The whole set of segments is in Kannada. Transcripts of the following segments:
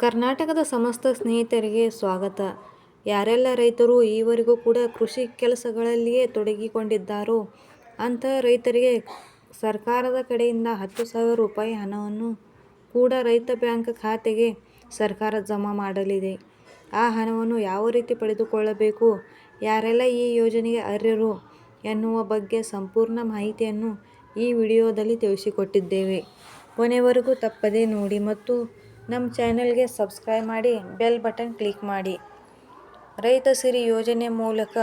ಕರ್ನಾಟಕದ ಸಮಸ್ತ ಸ್ನೇಹಿತರಿಗೆ ಸ್ವಾಗತ. ಯಾರೆಲ್ಲ ರೈತರು ಈವರೆಗೂ ಕೂಡ ಕೃಷಿ ಕೆಲಸಗಳಲ್ಲಿಯೇ ತೊಡಗಿಕೊಂಡಿದ್ದಾರೋ ಅಂತಹ ರೈತರಿಗೆ ಸರ್ಕಾರದ ಕಡೆಯಿಂದ 10,000 ರೂಪಾಯಿ ಹಣವನ್ನು ಕೂಡ ರೈತ ಬ್ಯಾಂಕ್ ಖಾತೆಗೆ ಸರ್ಕಾರ ಜಮಾ ಮಾಡಲಿದೆ. ಆ ಹಣವನ್ನು ಯಾವ ರೀತಿ ಪಡೆದುಕೊಳ್ಳಬೇಕು, ಯಾರೆಲ್ಲ ಈ ಯೋಜನೆಗೆ ಅರ್ಹರು ಎನ್ನುವ ಬಗ್ಗೆ ಸಂಪೂರ್ಣ ಮಾಹಿತಿಯನ್ನು ಈ ವಿಡಿಯೋದಲ್ಲಿ ತಿಳಿಸಿಕೊಟ್ಟಿದ್ದೇವೆ. ಕೊನೆವರೆಗೂ ತಪ್ಪದೇ ನೋಡಿ ಮತ್ತು ನಮ್ಮ ಚಾನೆಲ್ಗೆ ಸಬ್ಸ್ಕ್ರೈಬ್ ಮಾಡಿ ಬೆಲ್ ಬಟನ್ ಕ್ಲಿಕ್ ಮಾಡಿ. ರೈತ ಸಿರಿ ಯೋಜನೆ ಮೂಲಕ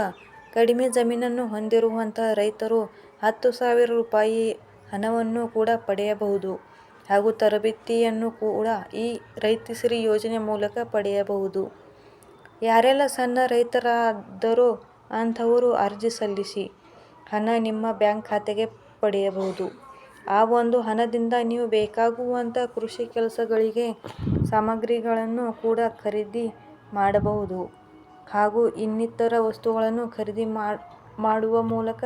ಕಡಿಮೆ ಜಮೀನನ್ನು ಹೊಂದಿರುವಂತಹ ರೈತರು 10,000 ರೂಪಾಯಿ ಹಣವನ್ನು ಕೂಡ ಪಡೆಯಬಹುದು ಹಾಗೂ ತರಬೇತಿಯನ್ನು ಕೂಡ ಈ ರೈತ ಸಿರಿ ಯೋಜನೆ ಮೂಲಕ ಪಡೆಯಬಹುದು. ಯಾರೆಲ್ಲ ಸಣ್ಣ ರೈತರಾದರೋ ಅಂಥವರು ಅರ್ಜಿ ಸಲ್ಲಿಸಿ ಹಣ ನಿಮ್ಮ ಬ್ಯಾಂಕ್ ಖಾತೆಗೆ ಪಡೆಯಬಹುದು. ಆ ಒಂದು ಹಣದಿಂದ ನೀವು ಬೇಕಾಗುವಂಥ ಕೃಷಿ ಕೆಲಸಗಳಿಗೆ ಸಾಮಗ್ರಿಗಳನ್ನು ಕೂಡ ಖರೀದಿ ಮಾಡಬಹುದು ಹಾಗೂ ಇನ್ನಿತರ ವಸ್ತುಗಳನ್ನು ಖರೀದಿ ಮಾಡುವ ಮೂಲಕ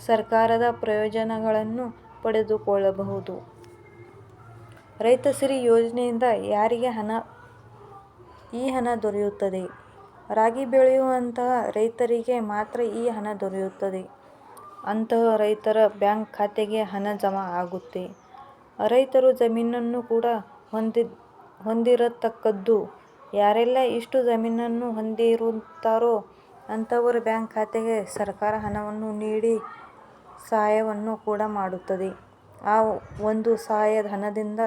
ಸರ್ಕಾರದ ಪ್ರಯೋಜನಗಳನ್ನು ಪಡೆದುಕೊಳ್ಳಬಹುದು. ರೈತ ಸಿರಿ ಯೋಜನೆಯಿಂದ ಯಾರಿಗೆ ಈ ಹಣ ದೊರೆಯುತ್ತದೆ? ರಾಗಿ ಬೆಳೆಯುವಂತಹ ರೈತರಿಗೆ ಮಾತ್ರ ಈ ಹಣ ದೊರೆಯುತ್ತದೆ. ಅಂತಹ ರೈತರ ಬ್ಯಾಂಕ್ ಖಾತೆಗೆ ಹಣ ಜಮಾ ಆಗುತ್ತೆ. ರೈತರು ಜಮೀನನ್ನು ಕೂಡ ಹೊಂದಿರತಕ್ಕದ್ದು. ಯಾರೆಲ್ಲ ಇಷ್ಟು ಜಮೀನನ್ನು ಹೊಂದಿರುತ್ತಾರೋ ಅಂಥವರ ಬ್ಯಾಂಕ್ ಖಾತೆಗೆ ಸರ್ಕಾರ ಹಣವನ್ನು ನೀಡಿ ಸಹಾಯವನ್ನು ಕೂಡ ಮಾಡುತ್ತದೆ. ಆ ಒಂದು ಸಹಾಯದ ಹಣದಿಂದ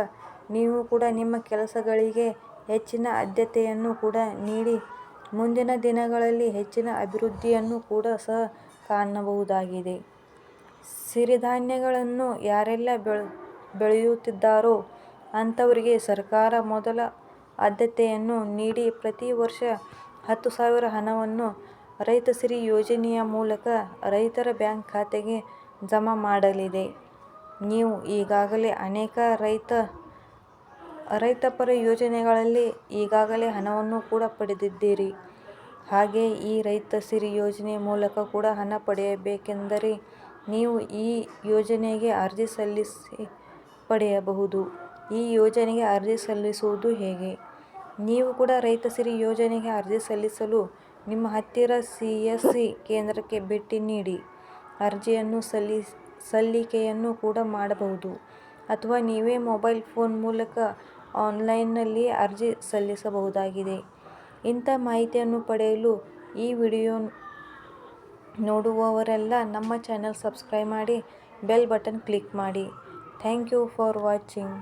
ನೀವು ಕೂಡ ನಿಮ್ಮ ಕೆಲಸಗಳಿಗೆ ಹೆಚ್ಚಿನ ಆದ್ಯತೆಯನ್ನು ಕೂಡ ನೀಡಿ ಮುಂದಿನ ದಿನಗಳಲ್ಲಿ ಹೆಚ್ಚಿನ ಅಭಿವೃದ್ಧಿಯನ್ನು ಕೂಡ ಸಹ ಕಾಣಬಹುದಾಗಿದೆ. ಸಿರಿಧಾನ್ಯಗಳನ್ನು ಯಾರೆಲ್ಲ ಬೆಳೆಯುತ್ತಿದ್ದಾರೋ ಅಂಥವರಿಗೆ ಸರ್ಕಾರ ಮೊದಲ ಆದ್ಯತೆಯನ್ನು ನೀಡಿ ಪ್ರತಿ ವರ್ಷ 10,000 ಹಣವನ್ನು ರೈತ ಸಿರಿ ಯೋಜನೆಯ ಮೂಲಕ ರೈತರ ಬ್ಯಾಂಕ್ ಖಾತೆಗೆ ಜಮಾ ಮಾಡಲಿದೆ. ನೀವು ಈಗಾಗಲೇ ಅನೇಕ ರೈತಪರ ಯೋಜನೆಗಳಲ್ಲಿ ಈಗಾಗಲೇ ಹಣವನ್ನು ಕೂಡ ಪಡೆದಿದ್ದೀರಿ. ಹಾಗೆ ಈ ರೈತ ಸಿರಿ ಯೋಜನೆ ಮೂಲಕ ಕೂಡ ಹಣ ಪಡೆಯಬೇಕೆಂದರೆ ನೀವು ಈ ಯೋಜನೆಗೆ ಅರ್ಜಿ ಸಲ್ಲಿಸಿ ಪಡೆಯಬಹುದು. ಈ ಯೋಜನೆಗೆ ಅರ್ಜಿ ಸಲ್ಲಿಸುವುದು ಹೇಗೆ? ನೀವು ಕೂಡ ರೈತ ಸಿರಿ ಯೋಜನೆಗೆ ಅರ್ಜಿ ಸಲ್ಲಿಸಲು ನಿಮ್ಮ ಹತ್ತಿರ CSC ಕೇಂದ್ರಕ್ಕೆ ಭೇಟಿ ನೀಡಿ ಅರ್ಜಿಯನ್ನು ಸಲ್ಲಿಕೆಯನ್ನು ಕೂಡ ಮಾಡಬಹುದು. ಅಥವಾ ನೀವೇ ಮೊಬೈಲ್ ಫೋನ್ ಮೂಲಕ ಆನ್ಲೈನ್ನಲ್ಲಿ ಅರ್ಜಿ ಸಲ್ಲಿಸಬಹುದಾಗಿದೆ. ಇಂಥ ಮಾಹಿತಿಯನ್ನು ಪಡೆಯಲು ಈ ವಿಡಿಯೋ ನೋಡುವವರೆಲ್ಲ ನಮ್ಮ ಚಾನೆಲ್ ಸಬ್ಸ್ಕ್ರೈಬ್ ಮಾಡಿ ಬೆಲ್ ಬಟನ್ ಕ್ಲಿಕ್ ಮಾಡಿ. Thank you for watching.